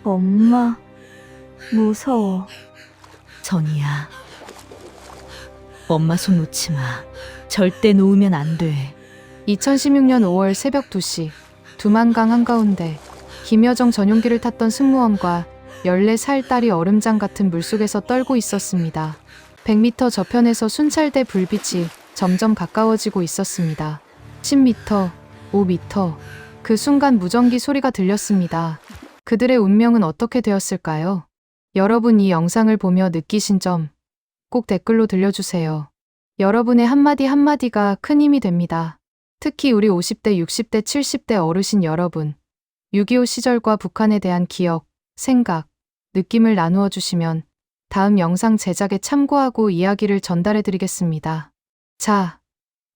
엄마, 무서워. 전이야. 엄마 손 놓지 마. 절대 놓으면 안 돼. 2016년 5월 새벽 2시 두만강 한가운데 김여정 전용기를 탔던 승무원과 14살 딸이 얼음장 같은 물속에서 떨고 있었습니다. 100m 저편에서 순찰대 불빛이 점점 가까워지고 있었습니다. 10m, 5m, 그 순간 무전기 소리가 들렸습니다. 그들의 운명은 어떻게 되었을까요? 여러분 이 영상을 보며 느끼신 점 꼭 댓글로 들려주세요. 여러분의 한마디 한마디가 큰 힘이 됩니다. 특히 우리 50대, 60대, 70대 어르신 여러분, 6.25 시절과 북한에 대한 기억, 생각, 느낌을 나누어 주시면 다음 영상 제작에 참고하고 이야기를 전달해 드리겠습니다. 자,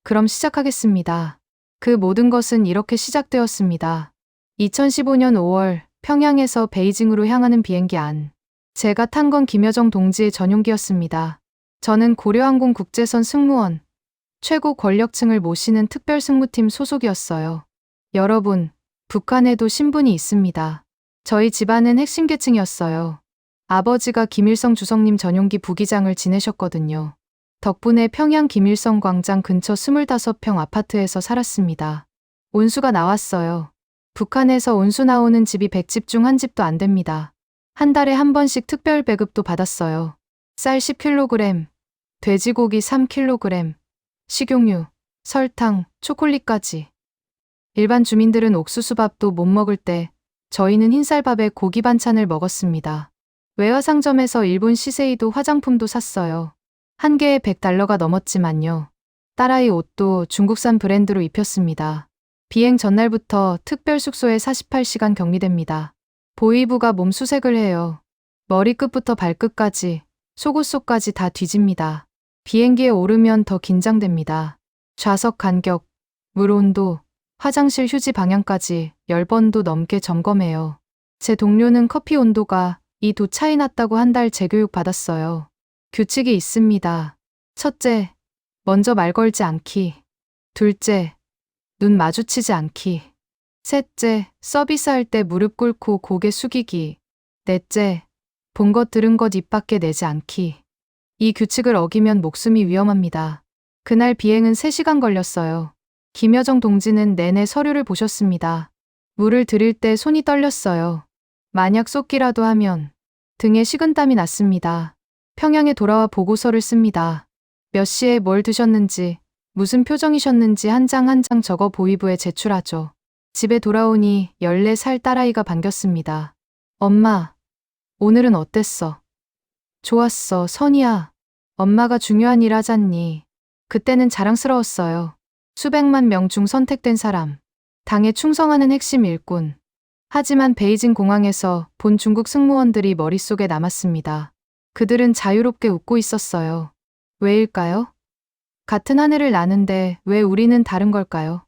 그럼 시작하겠습니다. 그 모든 것은 이렇게 시작되었습니다. 2015년 5월 평양에서 베이징으로 향하는 비행기 안. 제가 탄 건 김여정 동지의 전용기였습니다. 저는 고려항공 국제선 승무원, 최고 권력층을 모시는 특별승무팀 소속이었어요. 여러분, 북한에도 신분이 있습니다. 저희 집안은 핵심 계층이었어요. 아버지가 김일성 주석님 전용기 부기장을 지내셨거든요. 덕분에 평양 김일성 광장 근처 25평 아파트에서 살았습니다. 온수가 나왔어요. 북한에서 온수 나오는 집이 100집 중 한 집도 안 됩니다. 한 달에 한 번씩 특별 배급도 받았어요. 쌀 10kg, 돼지고기 3kg, 식용유, 설탕, 초콜릿까지. 일반 주민들은 옥수수밥도 못 먹을 때 저희는 흰쌀밥에 고기 반찬을 먹었습니다. 외화 상점에서 일본 시세이도 화장품도 샀어요. 한 개에 $100가 넘었지만요. 딸아이 옷도 중국산 브랜드로 입혔습니다. 비행 전날부터 특별 숙소에 48시간 격리됩니다. 보위부가 몸 수색을 해요. 머리끝부터 발끝까지, 속옷속까지 다 뒤집니다. 비행기에 오르면 더 긴장됩니다. 좌석 간격, 물 온도, 화장실 휴지 방향까지 10번도 넘게 점검해요. 제 동료는 커피 온도가 2도 차이 났다고 한 달 재교육 받았어요. 규칙이 있습니다. 첫째, 먼저 말 걸지 않기. 둘째, 눈 마주치지 않기. 셋째, 서비스할 때 무릎 꿇고 고개 숙이기. 넷째, 본 것 들은 것 입 밖에 내지 않기. 이 규칙을 어기면 목숨이 위험합니다. 그날 비행은 3시간 걸렸어요. 김여정 동지는 내내 서류를 보셨습니다. 물을 드릴 때 손이 떨렸어요. 만약 쏟기라도 하면 등에 식은땀이 났습니다. 평양에 돌아와 보고서를 씁니다. 몇 시에 뭘 드셨는지, 무슨 표정이셨는지 한 장 한 장 적어 보위부에 제출하죠. 집에 돌아오니 14살 딸아이가 반겼습니다. 엄마, 오늘은 어땠어? 좋았어, 선이야. 엄마가 중요한 일 하잖니. 그때는 자랑스러웠어요. 수백만 명 중 선택된 사람. 당에 충성하는 핵심 일꾼. 하지만 베이징 공항에서 본 중국 승무원들이 머릿속에 남았습니다. 그들은 자유롭게 웃고 있었어요. 왜일까요? 같은 하늘을 나는데 왜 우리는 다른 걸까요?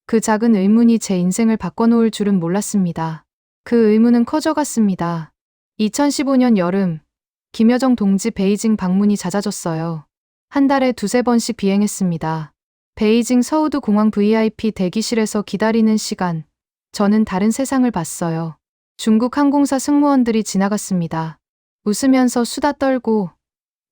그 작은 의문이 제 인생을 바꿔놓을 줄은 몰랐습니다. 그 의문은 커져갔습니다. 2015년 여름, 김여정 동지 베이징 방문이 잦아졌어요. 한 달에 2~3번씩 비행했습니다. 베이징 서우드 공항 VIP 대기실에서 기다리는 시간, 저는 다른 세상을 봤어요. 중국 항공사 승무원들이 지나갔습니다. 웃으면서 수다 떨고,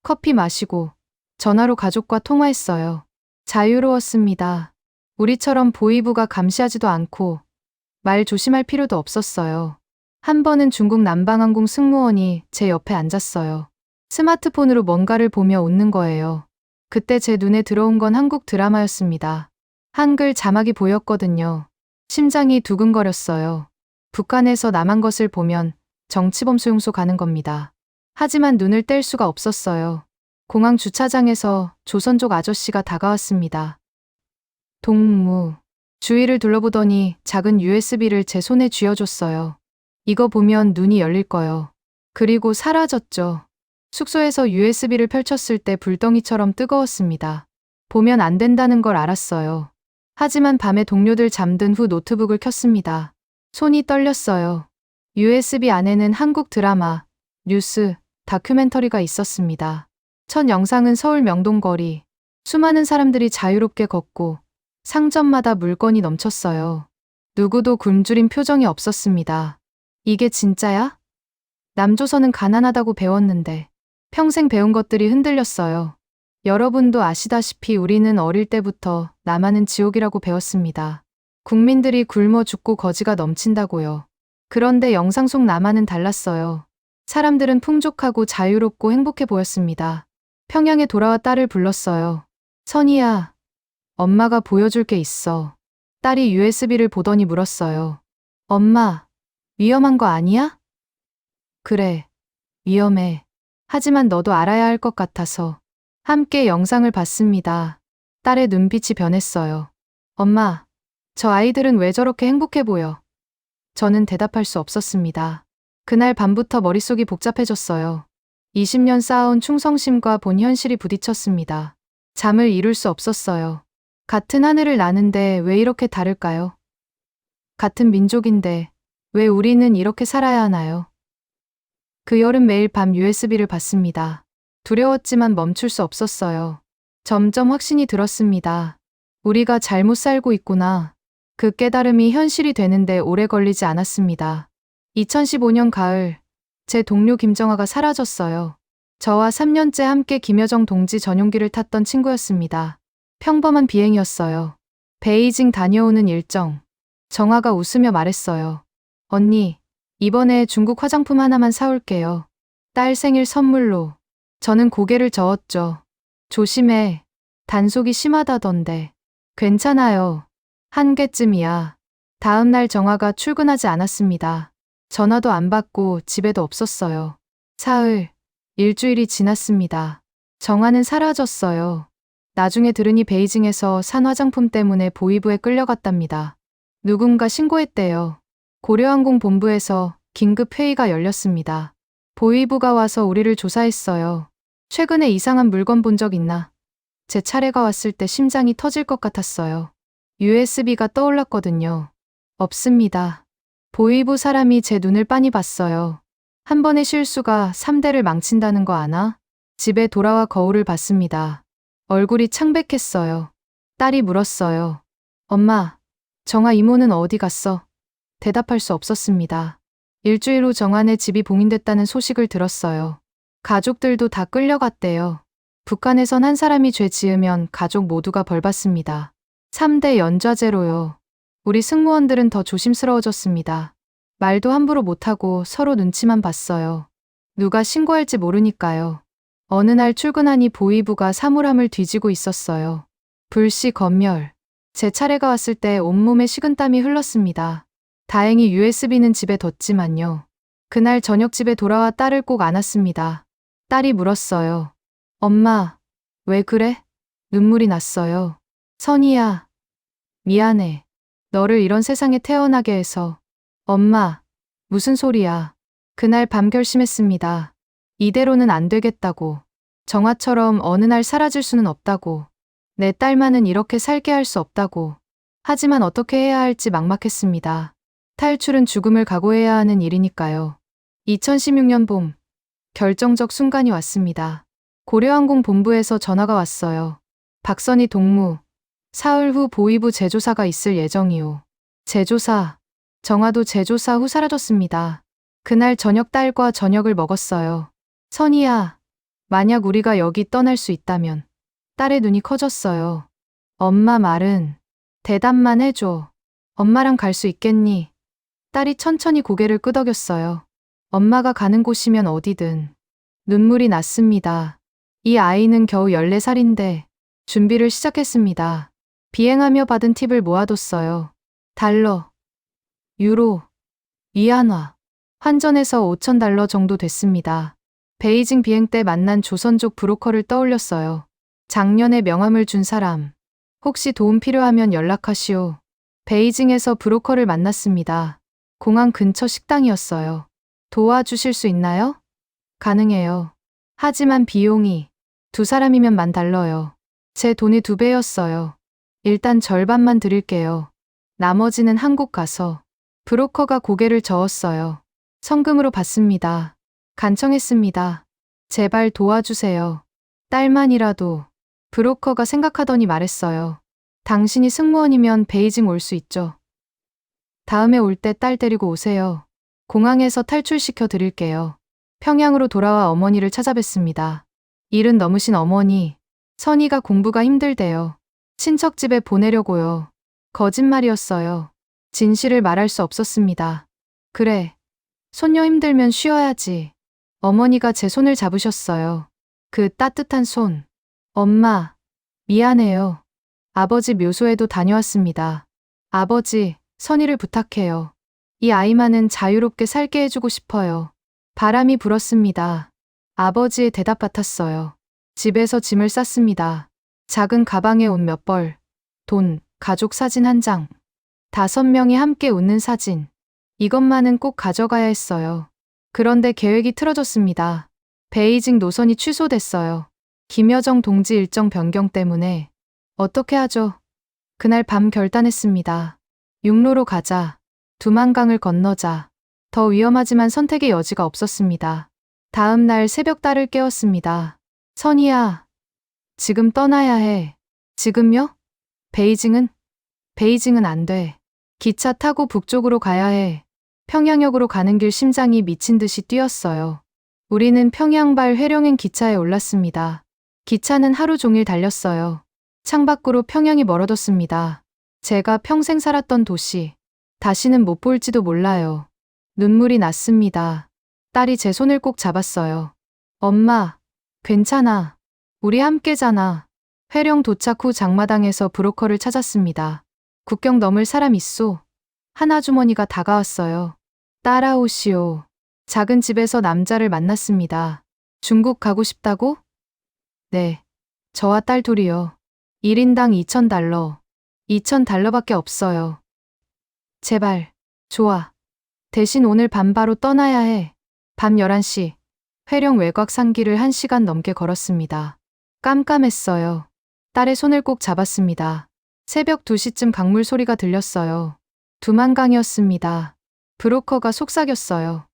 커피 마시고, 전화로 가족과 통화했어요. 자유로웠습니다. 우리처럼 보위부가 감시하지도 않고, 말 조심할 필요도 없었어요. 한 번은 중국 남방항공 승무원이 제 옆에 앉았어요. 스마트폰으로 뭔가를 보며 웃는 거예요. 그때 제 눈에 들어온 건 한국 드라마였습니다. 한글 자막이 보였거든요. 심장이 두근거렸어요. 북한에서 남한 것을 보면 정치범 수용소 가는 겁니다. 하지만 눈을 뗄 수가 없었어요. 공항 주차장에서 조선족 아저씨가 다가왔습니다. 동무. 주위를 둘러보더니 작은 USB를 제 손에 쥐어줬어요. 이거 보면 눈이 열릴 거요. 그리고 사라졌죠. 숙소에서 USB를 펼쳤을 때 불덩이처럼 뜨거웠습니다. 보면 안 된다는 걸 알았어요. 하지만 밤에 동료들 잠든 후 노트북을 켰습니다. 손이 떨렸어요. USB 안에는 한국 드라마, 뉴스, 다큐멘터리가 있었습니다. 첫 영상은 서울 명동거리. 수많은 사람들이 자유롭게 걷고 상점마다 물건이 넘쳤어요. 누구도 굶주린 표정이 없었습니다. 이게 진짜야? 남조선은 가난하다고 배웠는데 평생 배운 것들이 흔들렸어요. 여러분도 아시다시피 우리는 어릴 때부터 남한은 지옥이라고 배웠습니다. 국민들이 굶어 죽고 거지가 넘친다고요. 그런데 영상 속 남한은 달랐어요. 사람들은 풍족하고 자유롭고 행복해 보였습니다. 평양에 돌아와 딸을 불렀어요. 선이야, 엄마가 보여줄 게 있어. 딸이 USB를 보더니 물었어요. 엄마, 위험한 거 아니야? 그래, 위험해. 하지만 너도 알아야 할 것 같아서. 함께 영상을 봤습니다. 딸의 눈빛이 변했어요. 엄마, 저 아이들은 왜 저렇게 행복해 보여? 저는 대답할 수 없었습니다. 그날 밤부터 머릿속이 복잡해졌어요. 20년 쌓아온 충성심과 본 현실이 부딪혔습니다. 잠을 이룰 수 없었어요. 같은 하늘을 나는데 왜 이렇게 다를까요? 같은 민족인데 왜 우리는 이렇게 살아야 하나요? 그 여름 매일 밤 USB를 봤습니다. 두려웠지만 멈출 수 없었어요. 점점 확신이 들었습니다. 우리가 잘못 살고 있구나. 그 깨달음이 현실이 되는데 오래 걸리지 않았습니다. 2015년 가을, 제 동료 김정아가 사라졌어요. 저와 3년째 함께 김여정 동지 전용기를 탔던 친구였습니다. 평범한 비행이었어요. 베이징 다녀오는 일정. 정아가 웃으며 말했어요. 언니, 이번에 중국 화장품 하나만 사올게요. 딸 생일 선물로. 저는 고개를 저었죠. 조심해. 단속이 심하다던데. 괜찮아요. 한 개쯤이야. 다음 날 정아가 출근하지 않았습니다. 전화도 안 받고 집에도 없었어요. 사흘, 일주일이 지났습니다. 정아는 사라졌어요. 나중에 들으니 베이징에서 산 화장품 때문에 보이부에 끌려갔답니다. 누군가 신고했대요. 고려항공 본부에서 긴급 회의가 열렸습니다. 보이부가 와서 우리를 조사했어요. 최근에 이상한 물건 본 적 있나? 제 차례가 왔을 때 심장이 터질 것 같았어요. USB가 떠올랐거든요. 없습니다. 보이부 사람이 제 눈을 빤히 봤어요. 한 번의 실수가 3대를 망친다는 거 아나? 집에 돌아와 거울을 봤습니다. 얼굴이 창백했어요. 딸이 물었어요. 엄마, 정아 이모는 어디 갔어? 대답할 수 없었습니다. 일주일 후 정아네 집이 봉인됐다는 소식을 들었어요. 가족들도 다 끌려갔대요. 북한에선 한 사람이 죄 지으면 가족 모두가 벌 받습니다. 3대 연좌제로요. 우리 승무원들은 더 조심스러워졌습니다. 말도 함부로 못하고 서로 눈치만 봤어요. 누가 신고할지 모르니까요. 어느 날 출근하니 보이부가 사물함을 뒤지고 있었어요. 불씨 검열. 제 차례가 왔을 때 온몸에 식은땀이 흘렀습니다. 다행히 USB는 집에 뒀지만요. 그날 저녁 집에 돌아와 딸을 꼭 안았습니다. 딸이 물었어요. 엄마, 왜 그래? 눈물이 났어요. 선이야, 미안해. 너를 이런 세상에 태어나게 해서. 엄마, 무슨 소리야. 그날 밤 결심했습니다. 이대로는 안 되겠다고. 정아처럼 어느 날 사라질 수는 없다고. 내 딸만은 이렇게 살게 할 수 없다고. 하지만 어떻게 해야 할지 막막했습니다. 탈출은 죽음을 각오해야 하는 일이니까요. 2016년 봄, 결정적 순간이 왔습니다. 고려항공 본부에서 전화가 왔어요. 박선희 동무, 사흘 후 보이부 재조사가 있을 예정이오. 재조사, 정아도 재조사 후 사라졌습니다. 그날 저녁 딸과 저녁을 먹었어요. 선희야, 만약 우리가 여기 떠날 수 있다면. 딸의 눈이 커졌어요. 엄마 말은 대답만 해줘. 엄마랑 갈 수 있겠니? 딸이 천천히 고개를 끄덕였어요. 엄마가 가는 곳이면 어디든. 눈물이 났습니다. 이 아이는 겨우 14살인데 준비를 시작했습니다. 비행하며 받은 팁을 모아뒀어요. 달러, 유로, 위안화, 환전해서 $5,000 정도 됐습니다. 베이징 비행 때 만난 조선족 브로커를 떠올렸어요. 작년에 명함을 준 사람. 혹시 도움 필요하면 연락하시오. 베이징에서 브로커를 만났습니다. 공항 근처 식당이었어요. 도와주실 수 있나요? 가능해요. 하지만 비용이 두 사람이면 $10,000요. 제 돈의 2배였어요. 일단 절반만 드릴게요. 나머지는 한국 가서. 브로커가 고개를 저었어요. 성금으로 받습니다. 간청했습니다. 제발 도와주세요. 딸만이라도. 브로커가 생각하더니 말했어요. 당신이 승무원이면 베이징 올 수 있죠. 다음에 올 때 딸 데리고 오세요. 공항에서 탈출시켜 드릴게요. 평양으로 돌아와 어머니를 찾아뵀습니다. 일은 넘으신 어머니, 선희가 공부가 힘들대요. 친척 집에 보내려고요. 거짓말이었어요. 진실을 말할 수 없었습니다. 그래, 손녀 힘들면 쉬어야지. 어머니가 제 손을 잡으셨어요. 그 따뜻한 손. 엄마, 미안해요. 아버지 묘소에도 다녀왔습니다. 아버지, 선희를 부탁해요. 이 아이만은 자유롭게 살게 해주고 싶어요. 바람이 불었습니다. 아버지의 대답 같았어요. 집에서 짐을 쌌습니다. 작은 가방에 옷 몇 벌, 돈, 가족 사진 한 장. 5명이 함께 웃는 사진. 이것만은 꼭 가져가야 했어요. 그런데 계획이 틀어졌습니다. 베이징 노선이 취소됐어요. 김여정 동지 일정 변경 때문에. 어떻게 하죠? 그날 밤 결단했습니다. 육로로 가자. 두만강을 건너자. 더 위험하지만 선택의 여지가 없었습니다. 다음 날 새벽 딸을 깨웠습니다. 선희야, 지금 떠나야 해. 지금요? 베이징은? 베이징은 안 돼. 기차 타고 북쪽으로 가야 해. 평양역으로 가는 길 심장이 미친 듯이 뛰었어요. 우리는 평양발 회령행 기차에 올랐습니다. 기차는 하루 종일 달렸어요. 창밖으로 평양이 멀어졌습니다. 제가 평생 살았던 도시. 다시는 못 볼지도 몰라요. 눈물이 났습니다. 딸이 제 손을 꼭 잡았어요. 엄마, 괜찮아. 우리 함께잖아. 회령 도착 후 장마당에서 브로커를 찾았습니다. 국경 넘을 사람 있소. 한 아주머니가 다가왔어요. 따라오시오. 작은 집에서 남자를 만났습니다. 중국 가고 싶다고? 네. 저와 딸 둘이요. 1인당 2,000달러. 2,000달러밖에 없어요. 제발. 좋아. 대신 오늘 밤 바로 떠나야 해. 밤 11시. 회령 외곽 산길을 1시간 넘게 걸었습니다. 깜깜했어요. 딸의 손을 꼭 잡았습니다. 새벽 2시쯤 강물 소리가 들렸어요. 두만강이었습니다. 브로커가 속삭였어요.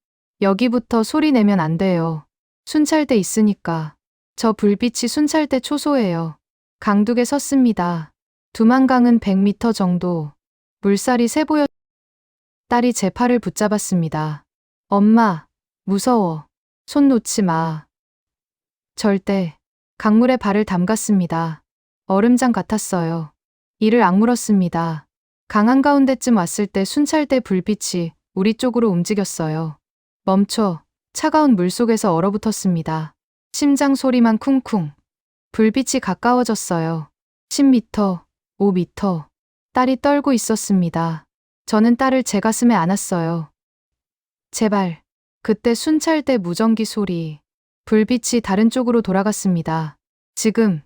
여기부터 소리 내면 안 돼요. 순찰대 있으니까. 저 불빛이 순찰대 초소예요. 강둑에 섰습니다. 두만강은 100m 정도. 물살이 새 보여. 딸이 제 팔을 붙잡았습니다. 엄마, 무서워. 손 놓지 마. 절대. 강물에 발을 담갔습니다. 얼음장 같았어요. 이를 악물었습니다. 강 한가운데쯤 왔을 때 순찰대 불빛이 우리 쪽으로 움직였어요. 멈춰. 차가운 물속에서 얼어붙었습니다. 심장 소리만 쿵쿵. 불빛이 가까워졌어요. 10m, 5m. 딸이 떨고 있었습니다. 저는 딸을 제 가슴에 안았어요. 제발. 그때 순찰대 무전기 소리. 불빛이 다른 쪽으로 돌아갔습니다. 지금.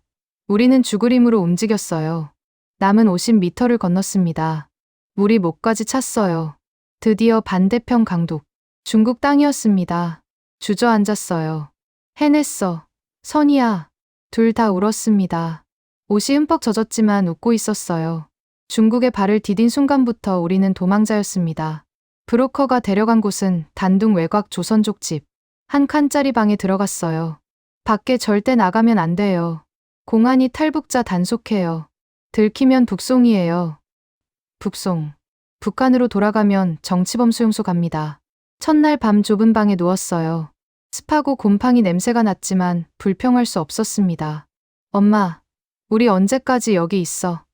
우리는 죽으림으로 움직였어요. 남은 50m를 건넜습니다. 물이 목까지 찼어요. 드디어 반대편 강둑. 중국 땅이었습니다. 주저앉았어요. 해냈어. 선희야. 둘 다 울었습니다. 옷이 흠뻑 젖었지만 웃고 있었어요. 중국에 발을 디딘 순간부터 우리는 도망자였습니다. 브로커가 데려간 곳은 단둥 외곽 조선족 집. 한 칸짜리 방에 들어갔어요. 밖에 절대 나가면 안 돼요. 공안이 탈북자 단속해요. 들키면 북송이에요. 북송. 북한으로 돌아가면 정치범 수용소 갑니다. 첫날 밤 좁은 방에 누웠어요. 습하고 곰팡이 냄새가 났지만 불평할 수 없었습니다. 엄마, 우리 언제까지 여기 있어?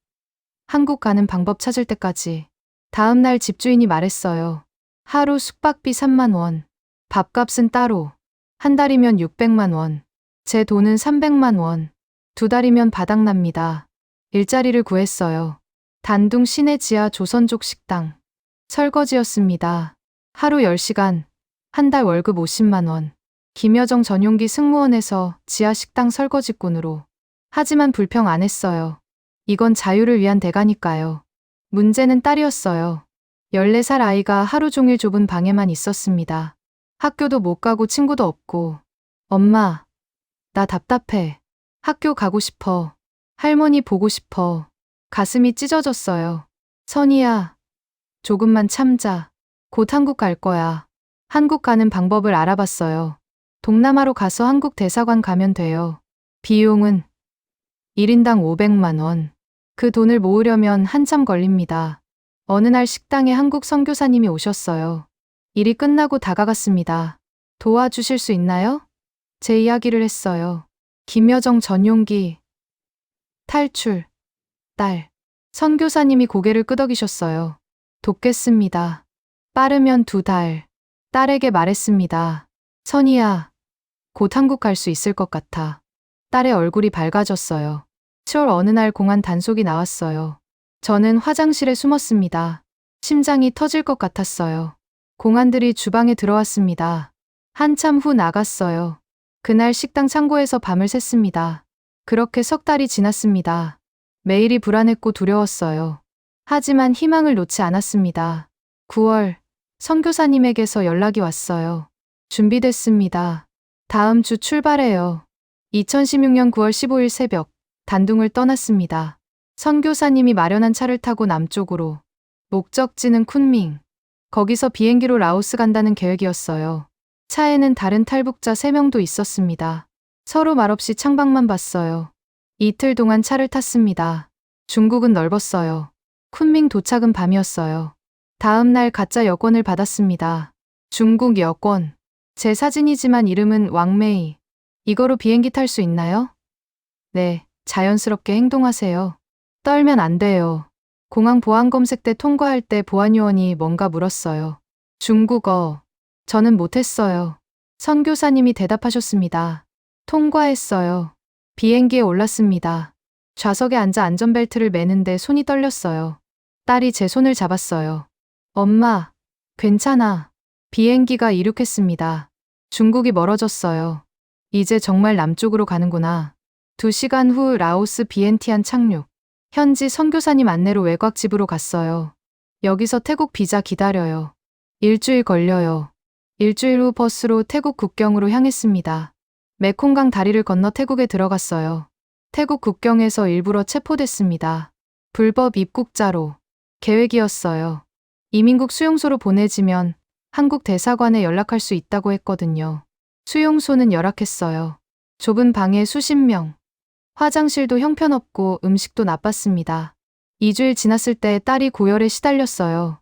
한국 가는 방법 찾을 때까지. 다음 날 집주인이 말했어요. 하루 숙박비 3만 원. 밥값은 따로. 한 달이면 600만 원. 제 돈은 300만 원. 2달이면 바닥납니다. 일자리를 구했어요. 단둥 시내 지하 조선족 식당. 설거지였습니다. 하루 10시간. 한 달 월급 50만 원. 김여정 전용기 승무원에서 지하 식당 설거지꾼으로. 하지만 불평 안 했어요. 이건 자유를 위한 대가니까요. 문제는 딸이었어요. 14살 아이가 하루 종일 좁은 방에만 있었습니다. 학교도 못 가고 친구도 없고. 엄마, 나 답답해. 학교 가고 싶어. 할머니 보고 싶어. 가슴이 찢어졌어요. 선희야, 조금만 참자. 곧 한국 갈 거야. 한국 가는 방법을 알아봤어요. 동남아로 가서 한국 대사관 가면 돼요. 비용은 1인당 500만 원. 그 돈을 모으려면 한참 걸립니다. 어느 날 식당에 한국 선교사님이 오셨어요. 일이 끝나고 다가갔습니다. 도와주실 수 있나요? 제 이야기를 했어요. 김여정 전용기. 탈출. 딸. 선교사님이 고개를 끄덕이셨어요. 돕겠습니다. 빠르면 2달. 딸에게 말했습니다. 선이야, 곧 한국 갈 수 있을 것 같아. 딸의 얼굴이 밝아졌어요. 7월 어느 날 공안 단속이 나왔어요. 저는 화장실에 숨었습니다. 심장이 터질 것 같았어요. 공안들이 주방에 들어왔습니다. 한참 후 나갔어요. 그날 식당 창고에서 밤을 샜습니다. 그렇게 석 달이 지났습니다. 매일이 불안했고 두려웠어요. 하지만 희망을 놓지 않았습니다. 9월, 선교사님에게서 연락이 왔어요. 준비됐습니다. 다음 주 출발해요. 2016년 9월 15일 새벽, 단둥을 떠났습니다. 선교사님이 마련한 차를 타고 남쪽으로. 목적지는 쿤밍. 거기서 비행기로 라오스 간다는 계획이었어요. 차에는 다른 탈북자 3명도 있었습니다. 서로 말없이 창밖만 봤어요. 이틀 동안 차를 탔습니다. 중국은 넓었어요. 쿤밍 도착은 밤이었어요. 다음 날 가짜 여권을 받았습니다. 중국 여권. 제 사진이지만 이름은 왕메이. 이거로 비행기 탈 수 있나요? 네, 자연스럽게 행동하세요. 떨면 안 돼요. 공항 보안 검색 때 통과할 때 보안요원이 뭔가 물었어요. 중국어. 저는 못했어요. 선교사님이 대답하셨습니다. 통과했어요. 비행기에 올랐습니다. 좌석에 앉아 안전벨트를 매는데 손이 떨렸어요. 딸이 제 손을 잡았어요. 엄마, 괜찮아. 비행기가 이륙했습니다. 중국이 멀어졌어요. 이제 정말 남쪽으로 가는구나. 2시간 후 라오스 비엔티안 착륙. 현지 선교사님 안내로 외곽집으로 갔어요. 여기서 태국 비자 기다려요. 일주일 걸려요. 일주일 후 버스로 태국 국경으로 향했습니다. 메콩강 다리를 건너 태국에 들어갔어요. 태국 국경에서 일부러 체포됐습니다. 불법 입국자로. 계획이었어요. 이민국 수용소로 보내지면 한국 대사관에 연락할 수 있다고 했거든요. 수용소는 열악했어요. 좁은 방에 수십 명. 화장실도 형편없고 음식도 나빴습니다. 2주일 지났을 때 딸이 고열에 시달렸어요.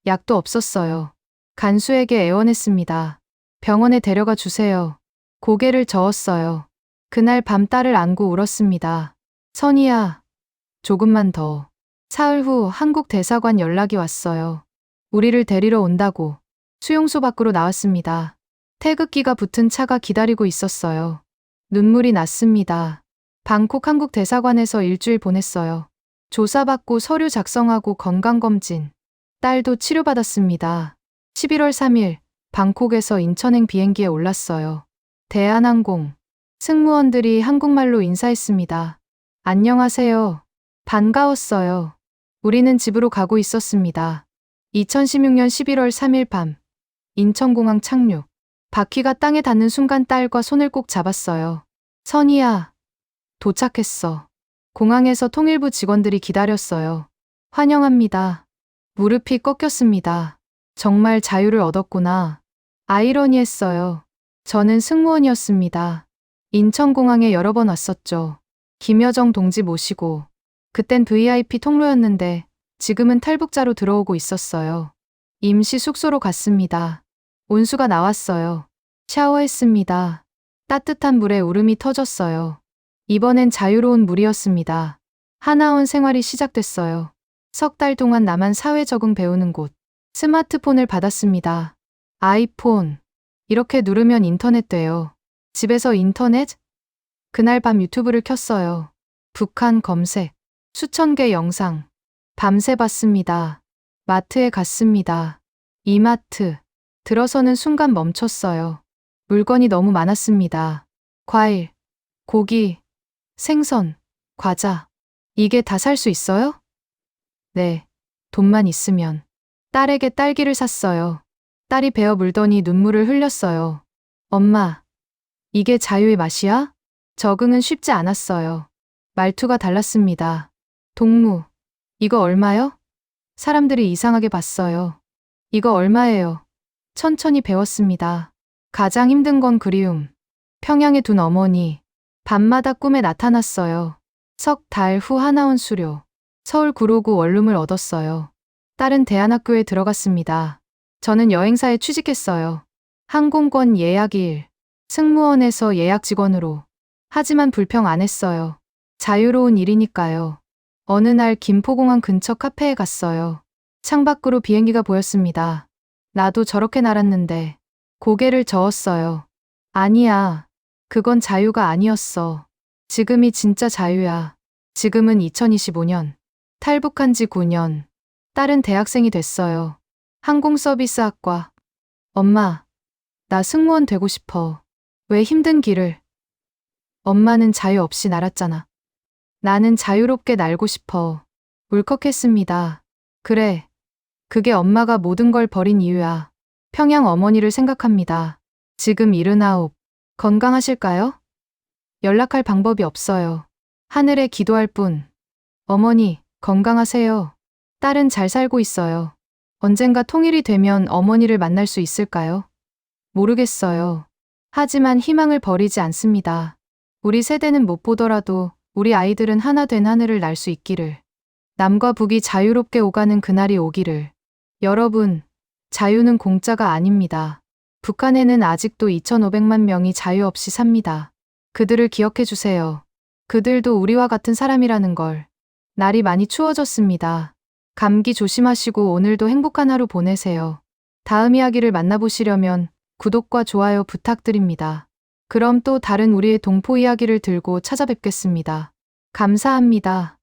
약도 없었어요. 간수에게 애원했습니다. 병원에 데려가 주세요. 고개를 저었어요. 그날 밤 딸을 안고 울었습니다. 선이야, 조금만 더. 사흘 후 한국 대사관 연락이 왔어요. 우리를 데리러 온다고. 수용소 밖으로 나왔습니다. 태극기가 붙은 차가 기다리고 있었어요. 눈물이 났습니다. 방콕 한국 대사관에서 일주일 보냈어요. 조사받고 서류 작성하고 건강검진. 딸도 치료받았습니다. 11월 3일, 방콕에서 인천행 비행기에 올랐어요. 대한항공. 승무원들이 한국말로 인사했습니다. 안녕하세요. 반가웠어요. 우리는 집으로 가고 있었습니다. 2016년 11월 3일 밤. 인천공항 착륙. 바퀴가 땅에 닿는 순간 딸과 손을 꼭 잡았어요. 선이야. 도착했어. 공항에서 통일부 직원들이 기다렸어요. 환영합니다. 무릎이 꺾였습니다. 정말 자유를 얻었구나. 아이러니했어요. 저는 승무원이었습니다. 인천공항에 여러 번 왔었죠. 김여정 동지 모시고. 그땐 VIP 통로였는데 지금은 탈북자로 들어오고 있었어요. 임시 숙소로 갔습니다. 온수가 나왔어요. 샤워했습니다. 따뜻한 물에 울음이 터졌어요. 이번엔 자유로운 물이었습니다. 하나원 생활이 시작됐어요. 석 달 동안 나만 사회 적응 배우는 곳. 스마트폰을 받았습니다. 아이폰. 이렇게 누르면 인터넷 돼요. 집에서 인터넷? 그날 밤 유튜브를 켰어요. 북한 검색. 수천 개 영상. 밤새 봤습니다. 마트에 갔습니다. 이마트. 들어서는 순간 멈췄어요. 물건이 너무 많았습니다. 과일, 고기, 생선, 과자. 이게 다 살 수 있어요? 네, 돈만 있으면. 딸에게 딸기를 샀어요. 딸이 베어 물더니 눈물을 흘렸어요. 엄마, 이게 자유의 맛이야? 적응은 쉽지 않았어요. 말투가 달랐습니다. 동무, 이거 얼마요? 사람들이 이상하게 봤어요. 이거 얼마예요? 천천히 배웠습니다. 가장 힘든 건 그리움. 평양에 둔 어머니. 밤마다 꿈에 나타났어요. 석 달 후 하나원 수료. 서울 구로구 원룸을 얻었어요. 딸은 대안학교에 들어갔습니다. 저는 여행사에 취직했어요. 항공권 예약 일, 승무원에서 예약 직원으로. 하지만 불평 안 했어요. 자유로운 일이니까요. 어느 날 김포공항 근처 카페에 갔어요. 창밖으로 비행기가 보였습니다. 나도 저렇게 날았는데. 고개를 저었어요. 아니야. 그건 자유가 아니었어. 지금이 진짜 자유야. 지금은 2025년. 탈북한 지 9년. 딸은 대학생이 됐어요. 항공서비스학과. 엄마, 나 승무원 되고 싶어. 왜 힘든 길을? 엄마는 자유 없이 날았잖아. 나는 자유롭게 날고 싶어. 울컥했습니다. 그래. 그게 엄마가 모든 걸 버린 이유야. 평양 어머니를 생각합니다. 지금 79. 건강하실까요? 연락할 방법이 없어요. 하늘에 기도할 뿐. 어머니, 건강하세요. 딸은 잘 살고 있어요. 언젠가 통일이 되면 어머니를 만날 수 있을까요? 모르겠어요. 하지만 희망을 버리지 않습니다. 우리 세대는 못 보더라도 우리 아이들은 하나 된 하늘을 날 수 있기를. 남과 북이 자유롭게 오가는 그날이 오기를. 여러분, 자유는 공짜가 아닙니다. 북한에는 아직도 2,500만 명이 자유 없이 삽니다. 그들을 기억해 주세요. 그들도 우리와 같은 사람이라는 걸. 날이 많이 추워졌습니다. 감기 조심하시고 오늘도 행복한 하루 보내세요. 다음 이야기를 만나보시려면 구독과 좋아요 부탁드립니다. 그럼 또 다른 우리의 동포 이야기를 들고 찾아뵙겠습니다. 감사합니다.